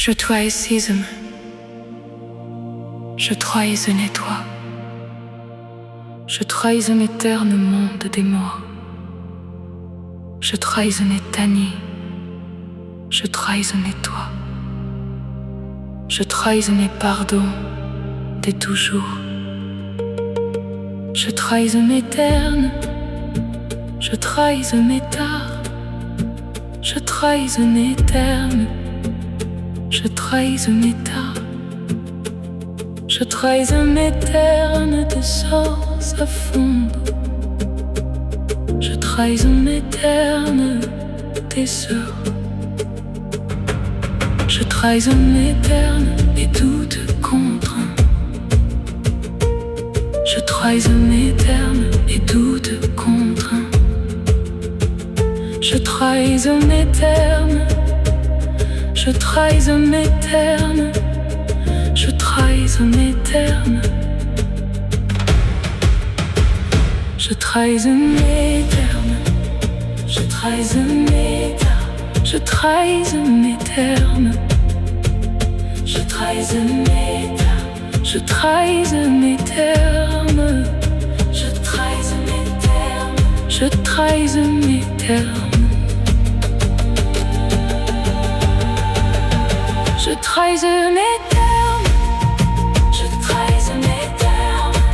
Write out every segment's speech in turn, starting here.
Je trahissisme, je trahisonnais toi, je trahisonnais terne monde des morts, je trahisonnais Tani, je trahisonnais toi, je trahisonnais pardon des toujours, je trahisonnais terne, je trahisonnais tard, je trahisonnais terne. Je trahisonnais tard, je trahisonnais terne de source à fond. Je trahisonnais terne des sœurs. Je trahisonnais terne et doute contraint. Je trahisonnais terne et doute contraint. Je trahisonnais terne. Je trahison éterne, je trahison éterne, je trahison éterne, je trahison éterne, je trahison éterne, je trahison éterne, je trahison éterne, je trahison éterne, je trahison éterne. Je trahison éterne, je trahison éterne, je trahison éterne, je trahison éterne, je trahison éterne, je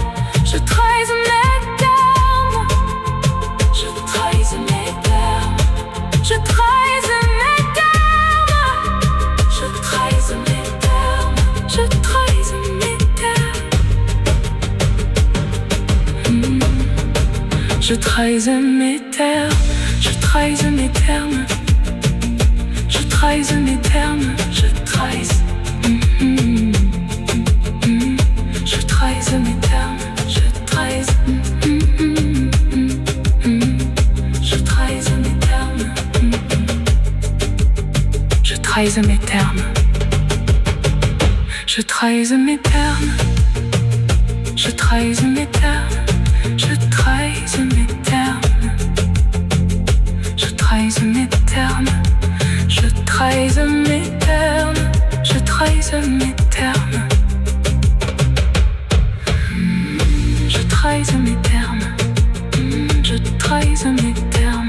trahison éterne, je trahison éterne. Je trahison éterne, je trahison éterne, je trahison éterne, je trahison. Je trahison éterne, je trahison. Je trahison éterne, je trahison éterne, je trahison éterne, je trahison éterne, je trahison éterne, je trahison éterne. Je trahison éterne, je trahison éterne. Je trahison éterne, je trahison éterne.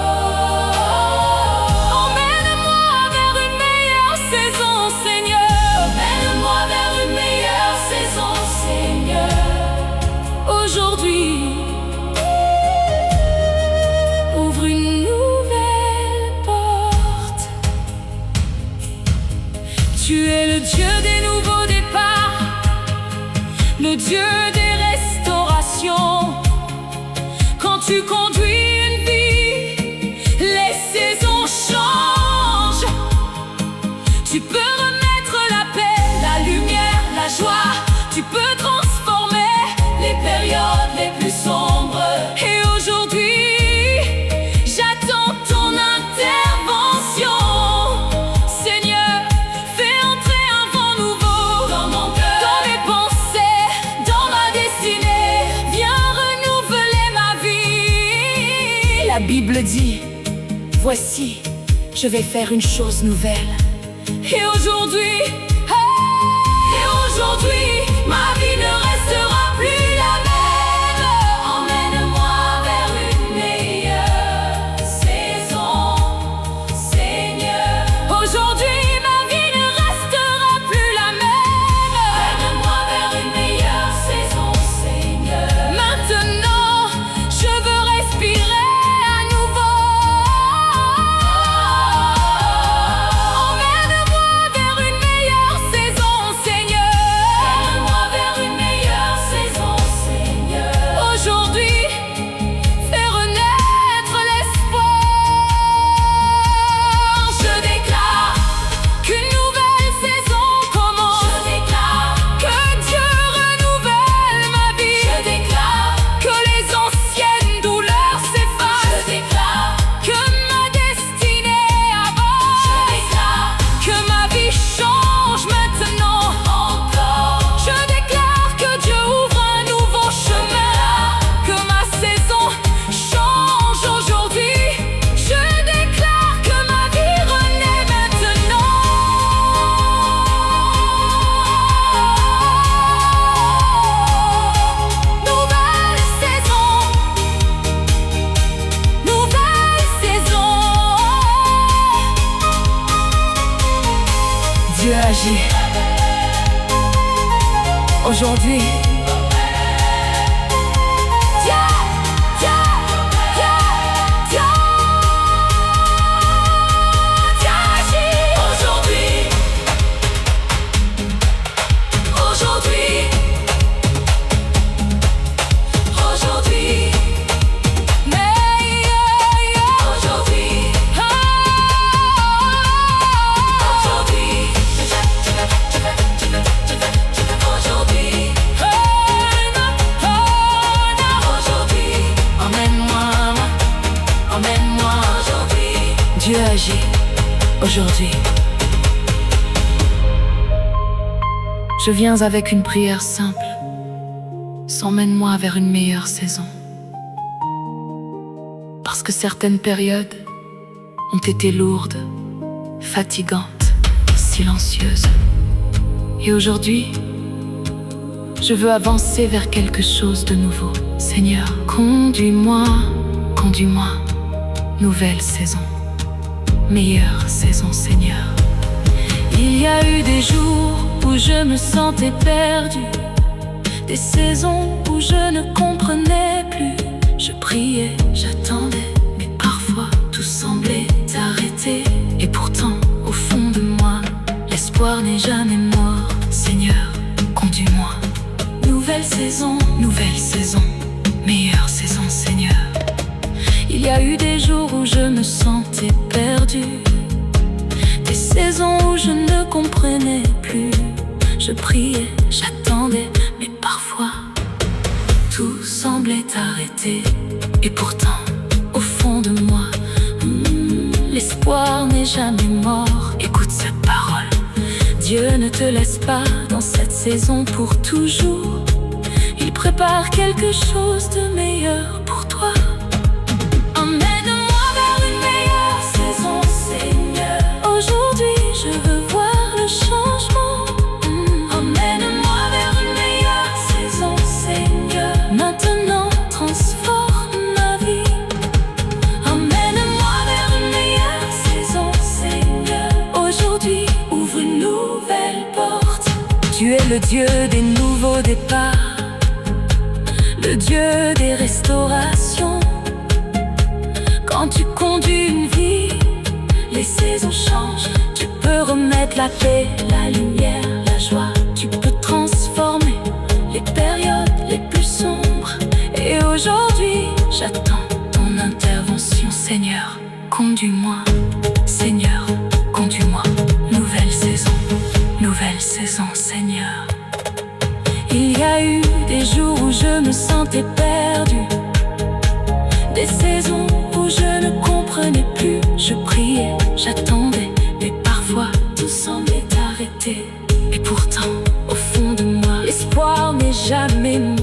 dis, voici, je vais faire une chose nouvelle. Et aujourd'hui, ma vie ne restera plus la même. Emmène-moi vers une meilleure saison, Seigneur. Aujourd'hui, ma vie ne restera plus la même. Emmène-moi vers une meilleure saison, Seigneur. Maintenant, je veux respirer à nouveau. Emmène-moi vers une meilleure saison, Seigneur. Emmène-moi vers une meilleure saison, Seigneur. Aujourd'hui, fais renaître l'espoir. Je déclare qu'une nouvelle saison commence. Je déclare que Dieu renouvelle ma vie. Je déclare que les anciennes douleurs s'effacent. Je déclare que ma destinée avance. Je déclare que ma vie change maintenant. Encore. Je déclare que Dieu ouvre un nouveau chemin. Que ma saison change aujourd'hui. Je déclare que ma vie renaît maintenant. Nouvelle saison. Nouvelle saison. Dieu agit. Aujourd'hui. Dieu, Dieu, Dieu, Dieu. Dieu agit. Aujourd'hui. Aujourd'hui. Aujourd'hui. Meilleur. Aujourd'hui. Aujourd'hui. Aujourd'hui. Aujourd'hui. Emmène-moi, emmène-moi. Aujourd'hui. Dieu agit. Aujourd'hui. Je viens avec une prière simple. Emmène-moi vers une meilleure saison. Parce que certaines périodes ont été lourdes, fatigantes, silencieuses. Et aujourd'hui, je veux avancer vers quelque chose de nouveau. Seigneur, conduis-moi, conduis-moi. Nouvelle saison, meilleure saison, Seigneur. Il y a eu des jours où je me sentais perdu, des saisons où je ne comprenais plus. Je priais, j'attendais, mais parfois tout semblait arrêté. Et pourtant, au fond de moi, l'espoir n'est jamais mort. Seigneur, conduis-moi. Nouvelle saison, meilleure saison, Seigneur. Il y a eu des jours où je me sentais perdu, des saisons où je ne comprenais plus. Je priais, j'attendais, mais parfois tout semblait arrêté. Et pourtant, au fond de moi, l'espoir n'est jamais mort. Écoute cette parole. Dieu ne te laisse pas dans cette saison pour toujours. Il prépare quelque chose de meilleur pour toi. Emmène-moi vers une meilleure saison, Seigneur. Aujourd'hui, je veux voir le changement. Emmène-moi vers une meilleure saison, Seigneur. Maintenant, transforme ma vie. Emmène-moi vers une meilleure saison, Seigneur. Aujourd'hui, ouvre une nouvelle porte. Tu es le Dieu des nouveaux départs, le Dieu des restaurations. Quand tu conduis une vie, les saisons changent. Tu peux remettre la paix, la lumière, la joie. Tu peux transformer les périodes les plus sombres. Et aujourd'hui, j'attends ton intervention. Seigneur, conduis-moi. Seigneur, conduis-moi. Nouvelle saison, Seigneur. Il y a eu des jours où je me sentais perdu, des saisons où je ne comprenais plus. Je priais, j'attendais, mais parfois tout semblait arrêté. Et pourtant, au fond de moi, l'espoir n'est jamais mort.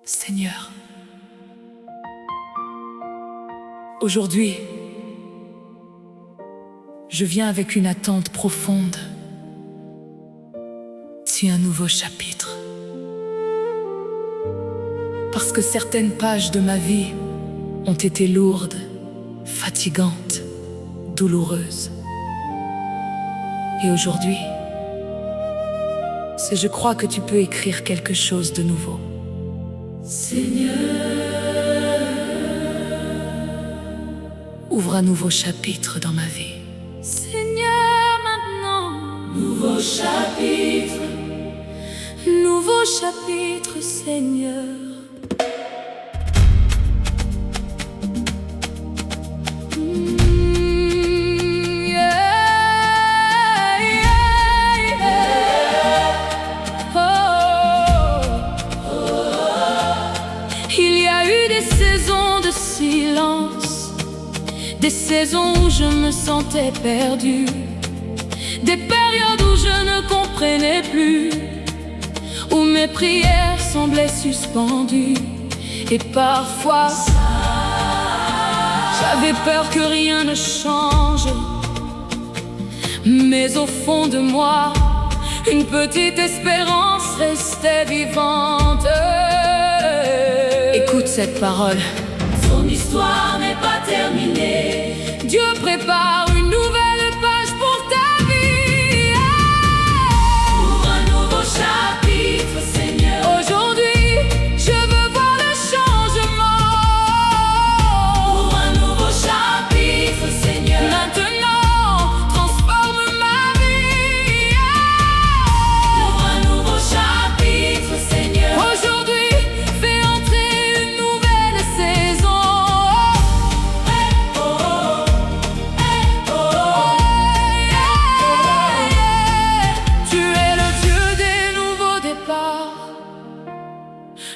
Seigneur, Aujourd'hui, je viens avec une attente profonde. C'est un nouveau chapitre. Parce que certaines pages de ma vie ont été lourdes, fatigantes, douloureuses. Et aujourd'hui, je crois que tu peux écrire quelque chose de nouveau. Seigneur, ouvre un nouveau chapitre dans ma vie. Seigneur, maintenant, nouveau chapitre, Seigneur. Des saisons où je me sentais perdue, des périodes où je ne comprenais plus, où mes prières semblaient suspendues. Et parfois, j'avais peur que rien ne change. Mais au fond de moi, une petite espérance restait vivante. Écoute cette parole. Ton histoire n'est pas terminée. Dieu prépare une nouvelle page pour ta vie. Ouvre un nouveau chapitre, Seigneur. Aujourd'hui, je veux voir le changement. Ouvre un nouveau chapitre, Seigneur. Maintenant, transforme ma vie. Ouvre un nouveau chapitre, Seigneur. Aujourd'hui, fais entrer une nouvelle saison.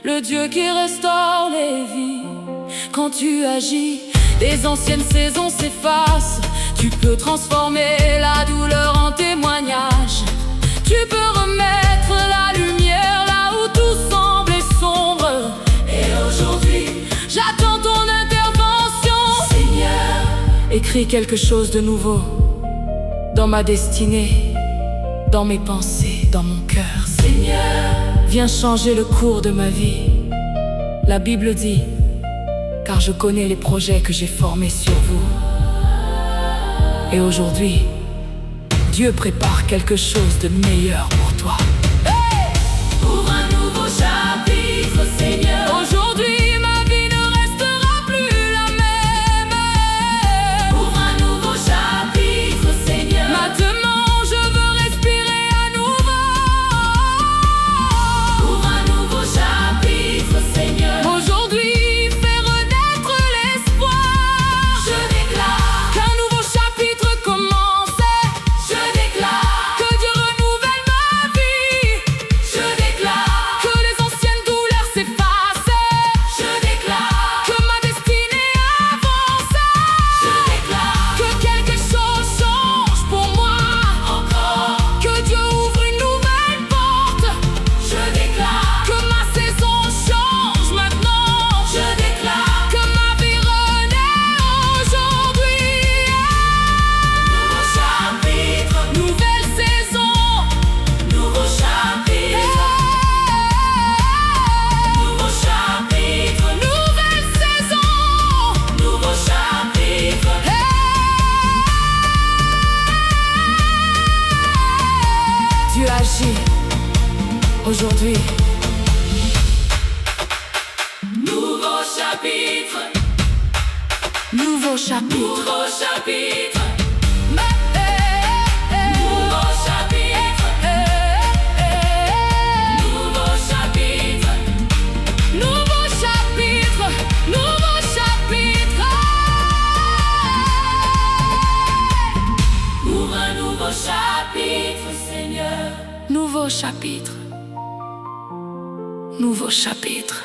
Le Dieu qui restaure les vies. Quand tu agis, les anciennes saisons s'effacent. Tu peux transformer la douleur en témoignage. Tu peux remettre la lumière là où tout semblait sombre. Et aujourd'hui, j'attends ton intervention. Seigneur, écris quelque chose de nouveau dans ma destinée, dans mes pensées, dans mon cœur. Seigneur, viens changer le cours de ma vie. La Bible dit, car je connais les projets que j'ai formés sur vous. Et aujourd'hui, Dieu prépare quelque chose de meilleur pour toi. ouvre un nouveau chapitre, Seigneur. Aujourd'hui, ma vie ne restera plus la même. Ouvre un nouveau chapitre, Seigneur. Maintenant, je veux respirer à nouveau. Ouvre un nouveau chapitre, Seigneur. Aujourd'hui, fais renaître l'espoir. Je déclare qu'un nouveau chapitre commence. Je déclare Que Dieu renouvelle ma vie. Je déclare Que les anciennes douleurs s'effacent. Je déclare Que ma destinée avance. Je déclare Que quelque chose change pour moi. encore. Que Dieu ouvre une nouvelle porte. Je déclare Que ma saison change maintenant. Je déclare Que ma vie renaît aujourd'hui. nouveau chapitre, Nouvelle saison. nouveau chapitre, nouveau chapitre, Nouvelle saison. nouveau chapitre. Dieu agit aujourd'hui. Nouveau chapitre, Nouveau chapitre. nouveau chapitre, Nouveau chapitre. nouveau chapitre. Nouveau chapitre. Nouveau chapitre. Ouvre un nouveau chapitre, Seigneur. Nouveau chapitre. Nouveau chapitre.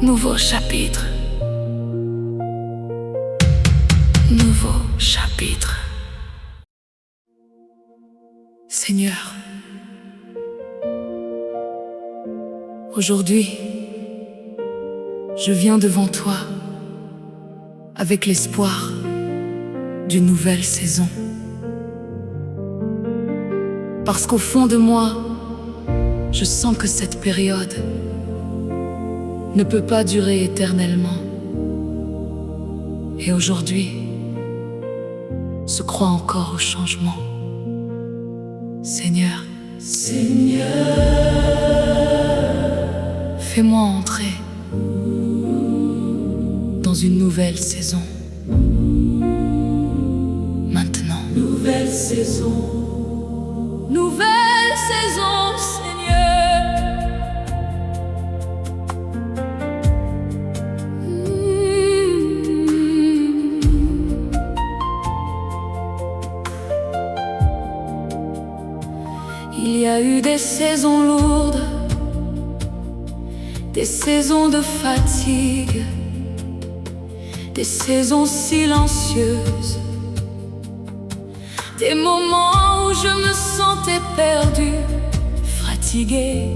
Nouveau chapitre. Nouveau chapitre. Seigneur, aujourd'hui, je viens devant toi avec l'espoir d'une nouvelle saison. Parce qu'au fond de moi, je sens que cette période ne peut pas durer éternellement. Et aujourd'hui, je crois encore au changement. Seigneur, Seigneur, fais-moi entrer dans une nouvelle saison. Maintenant. nouvelle saison, Nouvelle saison, Seigneur. Il y a eu des saisons lourdes, des saisons de fatigue, des saisons silencieuses, des moments où je me sentais perdu, fatigué,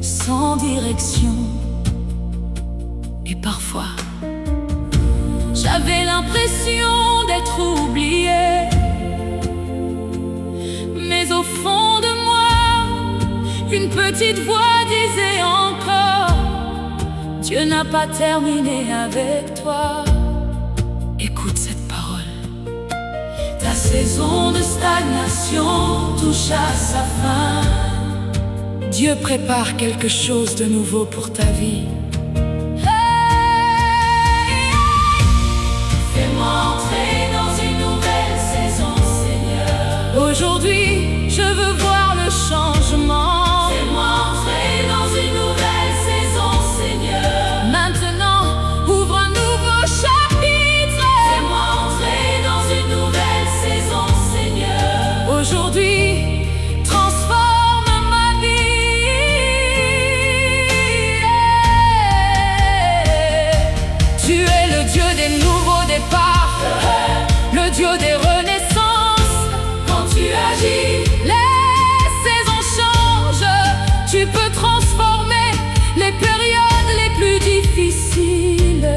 sans direction. Et parfois, j'avais l'impression d'être oublié. Mais au fond de moi, une petite voix disait encore: Dieu n'a pas terminé avec toi. Écoute cette parole. ta saison de stagnation touche à sa fin. Dieu prépare quelque chose de nouveau pour ta vie. Fais-moi entrer dans une nouvelle saison, Seigneur. Aujourd'hui, je veux voir le changement. Fais-moi entrer dans une nouvelle saison, Seigneur. Maintenant, ouvre un nouveau chapitre. Fais-moi entrer dans une nouvelle saison, Seigneur. Aujourd'hui, transforme ma vie. Tu es le Dieu des nouveaux départs, le Dieu des renaissances. Quand tu agis, Les saisons changent. Tu peux transformer les périodes les plus difficiles.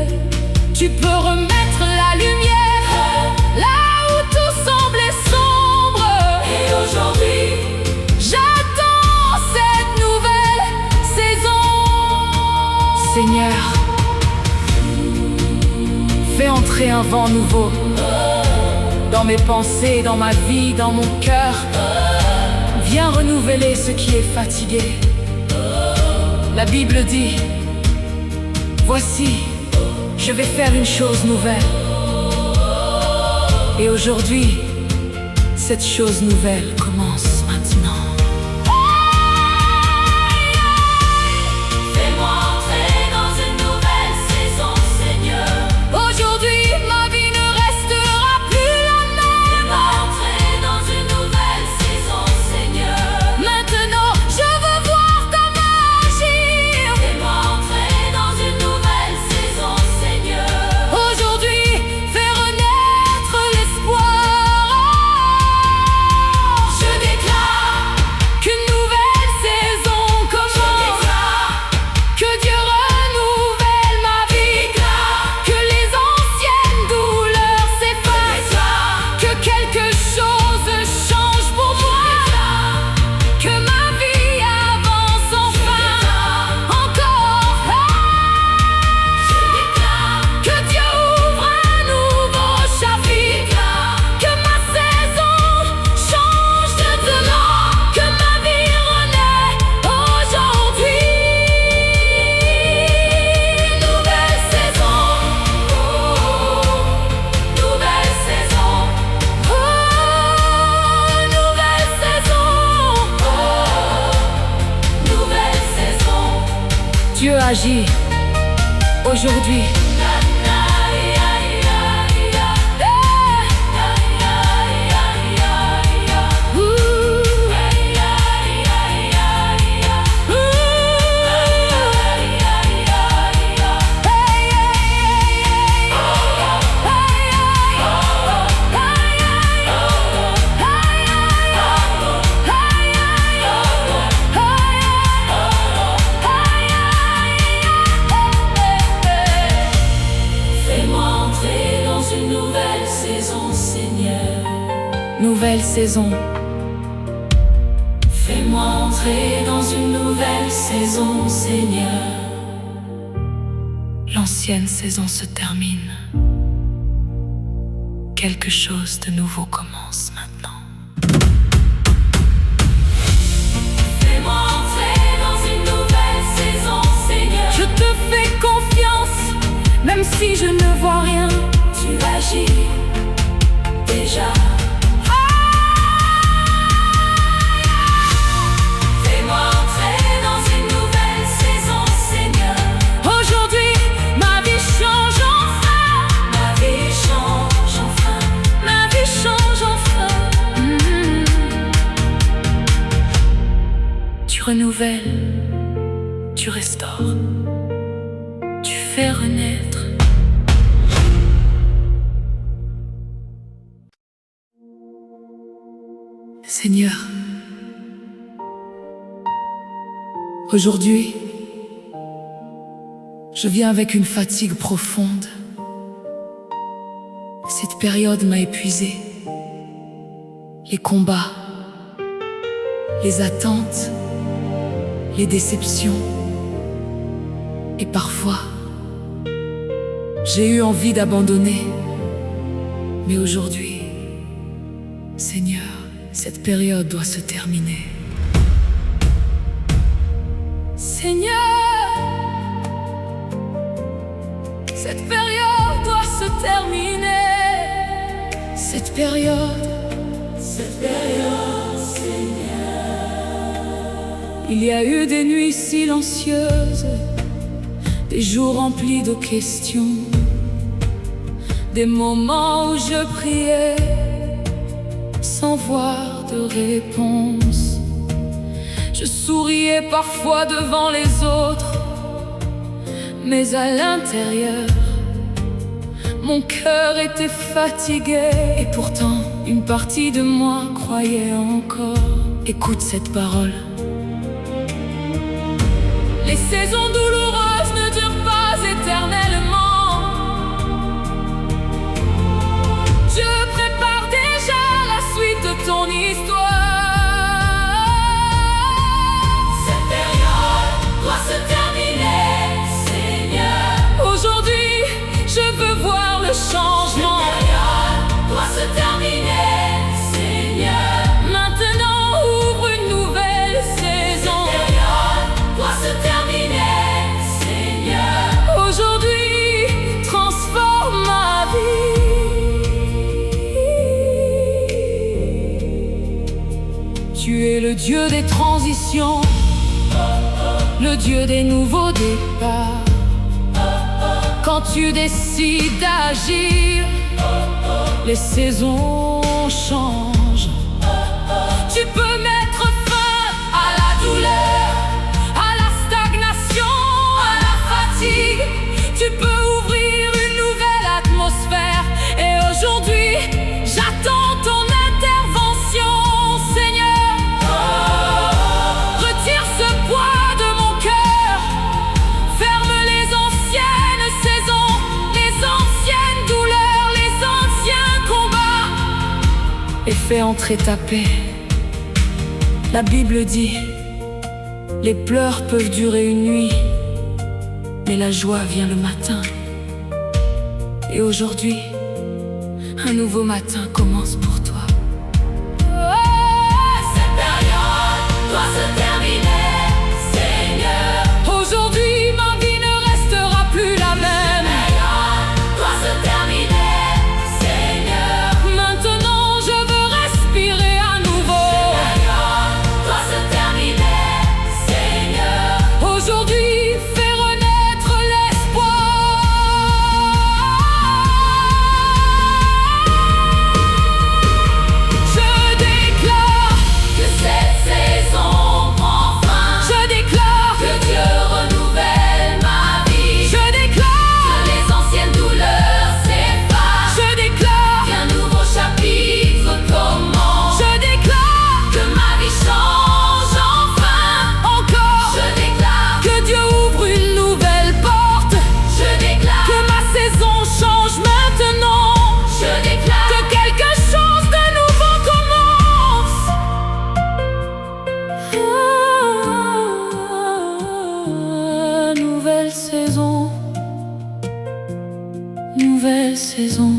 Tu peux remettre la lumière là où tout semblait sombre. et aujourd'hui, J'attends cette nouvelle saison. Seigneur, fais entrer un vent nouveau dans mes pensées, dans ma vie, dans mon cœur. Viens renouveler ce qui est fatigué. La Bible dit: voici, je vais faire une chose nouvelle. Et aujourd'hui, cette chose nouvelle commence maintenant. fais-moi entrer dans une nouvelle saison, Seigneur. Aujourd'hui, ma vie ne restera plus la même. Fais-moi entrer dans une nouvelle saison, Seigneur. Maintenant, je veux voir ta main agir. Fais-moi entrer dans une nouvelle saison, Seigneur. Aujourd'hui, fais renaître l'espoir. Je déclare, Qu'une nouvelle saison je commence. déclare, Que Dieu renouvelle ma vie. Que les anciennes douleurs s'effacent. Que quelque chose change pour moi. Que ma vie avance enfin. Encore. je déclare, Que Dieu ouvre un nouveau chapitre. Que ma saison change de demain. Que ma vie renaît aujourd'hui. nouvelle saison, nouvelle saison, Oh, nouvelle saison. nouvelle saison. Dieu agit aujourd'hui. nouvelle saison. Fais-moi entrer dans une nouvelle saison, Seigneur. L'ancienne saison se termine. Quelque chose de nouveau commence maintenant. Fais-moi entrer dans une nouvelle saison, Seigneur. Je te fais confiance, même si je ne vois rien. Tu agis déjà. Fais-moi entrer dans une nouvelle saison, Seigneur. Aujourd'hui, ma vie change enfin. Ma vie change enfin. Ma vie change enfin. Tu renouvelles, tu restaures, tu fais renaître. Seigneur, aujourd'hui, je viens avec une fatigue profonde. Cette période m'a épuisé. Les combats, les attentes, les déceptions. Et parfois, j'ai eu envie d'abandonner. Mais aujourd'hui, Seigneur, cette période doit se terminer. Seigneur, cette période doit se terminer. Cette période, Seigneur. Il y a eu des nuits silencieuses, des jours remplis de questions, des moments où je priais sans voir de réponse. Je souriais parfois devant les autres, mais à l'intérieur, mon cœur était fatigué. Et pourtant, une partie de moi croyait encore. Écoute cette parole. Les saisons douloureuses ne durent pas éternellement. Je prépare déjà la suite de ton histoire. Cette période doit se terminer, Seigneur. Aujourd'hui, je veux voir le changement. Cette période doit se terminer, Seigneur. Maintenant, ouvre une nouvelle saison. Cette période doit se terminer, Seigneur. Aujourd'hui, transforme ma vie. Tu es le Dieu des transitions, le Dieu des nouveaux départs. Quand tu décides d'agir, les saisons changent. Tu peux mettre fin à la douleur, à la stagnation, à la fatigue. Tu peux ouvrir une nouvelle atmosphère. Et aujourd'hui, j'attends ton intervention, Seigneur. Retire ce poids de mon cœur. Ferme les anciennes saisons, les anciennes douleurs, les anciens combats. Et fais entrer ta paix. La Bible dit, les pleurs peuvent durer une nuit, mais la joie vient le matin. Et aujourd'hui, un nouveau matin commence pour toi. Cette période doit se terminer, Seigneur. Aujourd'hui, ma vie ne restera plus la même. Cette période doit se terminer, Seigneur. Maintenant, je veux respirer à nouveau. Cette période doit se terminer, Seigneur. Aujourd'hui, fais renaître l'espoir. Je déclare Que cette saison nouvelle saison.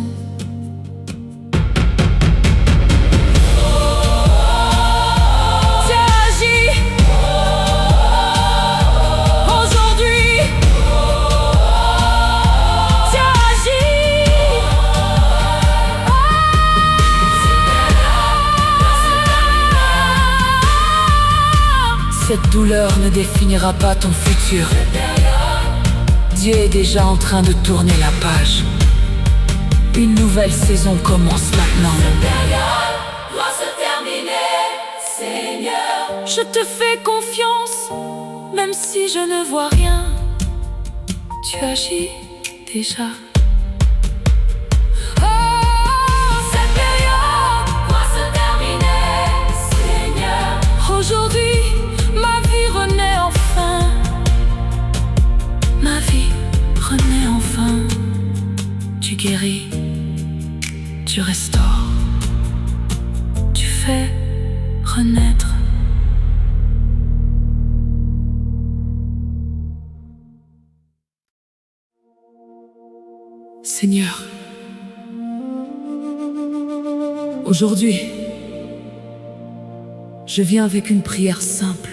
Cette douleur ne définira pas ton futur. Dieu est déjà en train de tourner la page. Une nouvelle saison commence maintenant. Cette période doit se terminer, Seigneur. Je te fais confiance, même si je ne vois rien. Tu agis déjà. Cette période doit se terminer, Seigneur. Aujourd'hui, ma vie renaît enfin. Ma vie renaît enfin. Tu guéris, tu restaures, tu fais renaître. Seigneur, aujourd'hui, je viens avec une prière simple.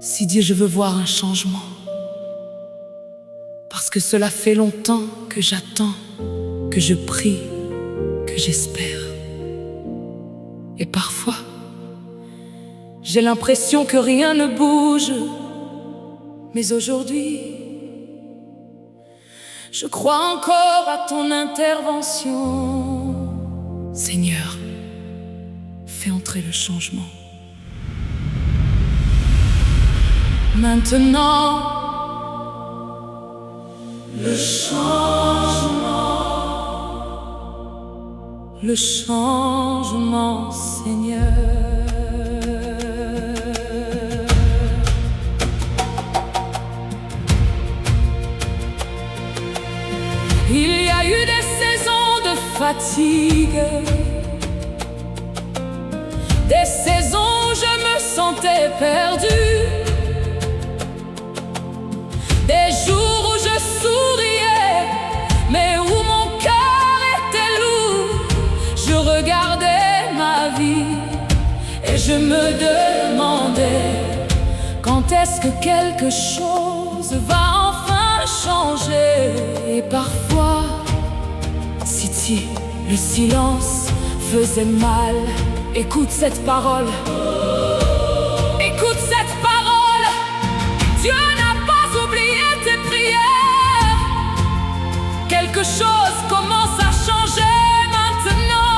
Si Dieu, je veux voir un changement, parce que cela fait longtemps que j'attends, que je prie, que j'espère. Et parfois, j'ai l'impression que rien ne bouge. Mais aujourd'hui, je crois encore à ton intervention. Seigneur, fais entrer le changement. Maintenant, le changement, Seigneur. Il y a eu des saisons de fatigue, des saisons où je me sentais perdue, des jours où je souriais, mais où mon cœur était lourd. Je regardais ma vie et je me demandais quand est-ce que quelque chose va enfin changer. Et parfois, si le silence faisait mal, écoute cette parole. Écoute cette parole. Dieu n'a pas oublié tes prières. Quelque chose commence à changer maintenant.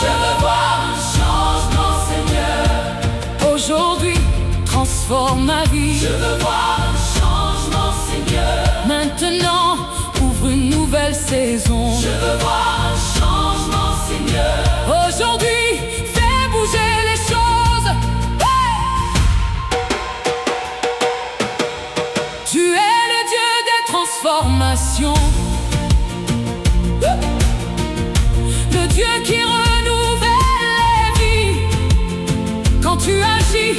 Je veux voir un changement, Seigneur. Aujourd'hui, transforme ma vie. Je veux voir un changement, Seigneur. Maintenant, ouvre une nouvelle saison. Je veux voir un changement, Seigneur. Aujourd'hui, fais bouger les choses. Hey! Tu es le Dieu des transformations, le Dieu qui renouvelle les vies. Quand tu agis,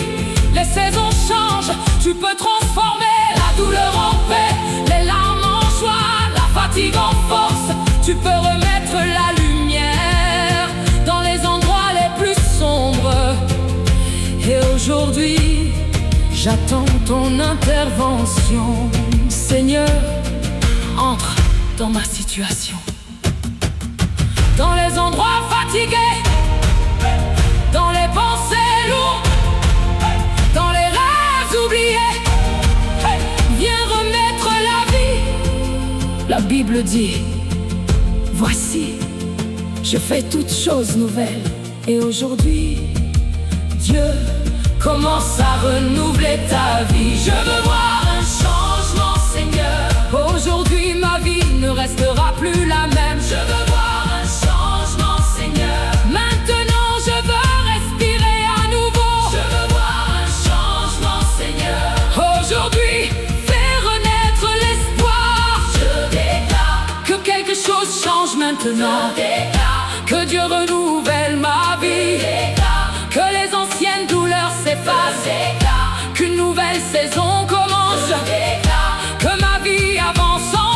les saisons changent. Tu peux transformer la douleur en paix, les larmes en joie, la fatigue en force. Tu peux remettre la lumière dans les endroits les plus sombres. Et aujourd'hui, j'attends ton intervention. Seigneur, entre dans ma situation. Dans les endroits fatigués, dans les pensées lourdes, dans les rêves oubliés, viens remettre la vie. La Bible dit: voici, je fais toutes choses nouvelles. Et aujourd'hui, Dieu commence à renouveler ta vie. Je veux voir un changement, Seigneur. Aujourd'hui, ma vie ne restera plus la même. Je veux voir un changement, Seigneur. Maintenant, je veux respirer à nouveau. Je veux voir un changement, Seigneur. Aujourd'hui, fais renaître l'espoir. Je déclare que quelque chose change maintenant. Je déclare Que Dieu renouvelle ma vie. Que les anciennes douleurs s'effacent. Qu'une nouvelle saison commence. Que ma vie avance en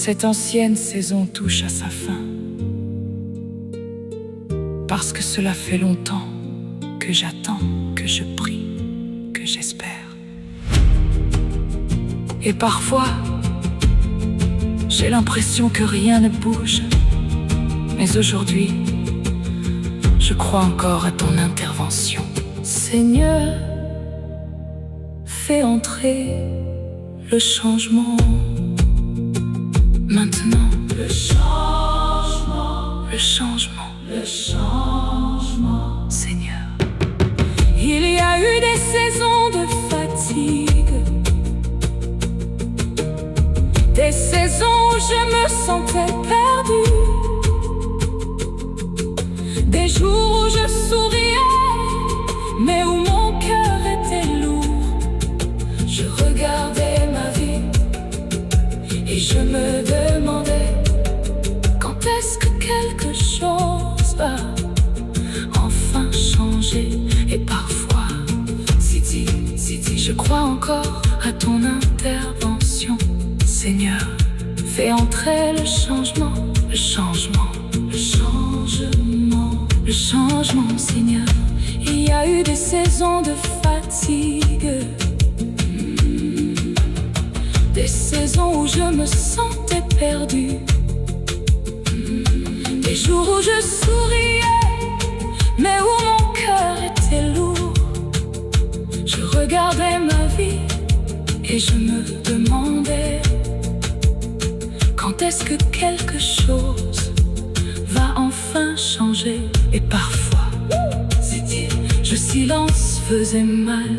cette ancienne saison touche à sa fin. Parce que cela fait longtemps que j'attends, que je prie, que j'espère. Et parfois, j'ai l'impression que rien ne bouge. Mais aujourd'hui, je crois encore à ton intervention. Seigneur, fais entrer le changement. Maintenant, le changement, le changement, le changement. Seigneur, il y a eu des saisons de fatigue, des saisons où je me sentais perdue, des jours où je souriais, mais où mon cœur était lourd. Je regardais ma vie et je me demandais quand est-ce que quelque chose va enfin changer. Et parfois, Sidi, je crois encore à ton intervention. Seigneur, fais entrer le changement, le changement, le changement, le changement, Seigneur. Il y a eu des saisons de fatigue, des saisons où je me sentais perdue, des jours où je souriais, mais où mon cœur était lourd. Je regardais ma vie et je me demandais quand est-ce que quelque chose va enfin changer. Et parfois, le silence faisait mal.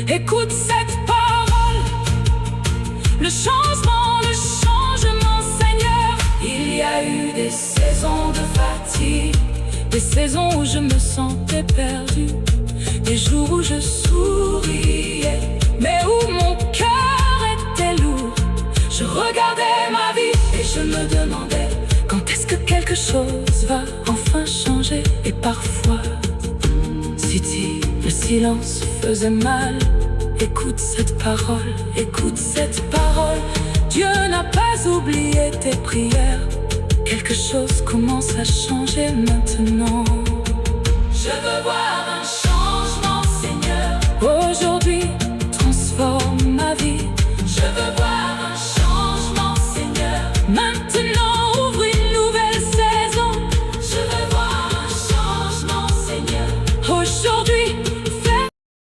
Écoute cette parole, le changement, Seigneur. Il y a eu des saisons de fatigue, des saisons où je me sentais perdue, des jours où je souriais, mais où mon cœur était lourd. Je regardais ma vie et je me demandais quand est-ce que quelque chose va enfin changer. Et parfois, le silence faisait mal. Écoute cette parole, écoute cette parole. Dieu n'a pas oublié tes prières. Quelque chose commence à changer maintenant. Je veux voir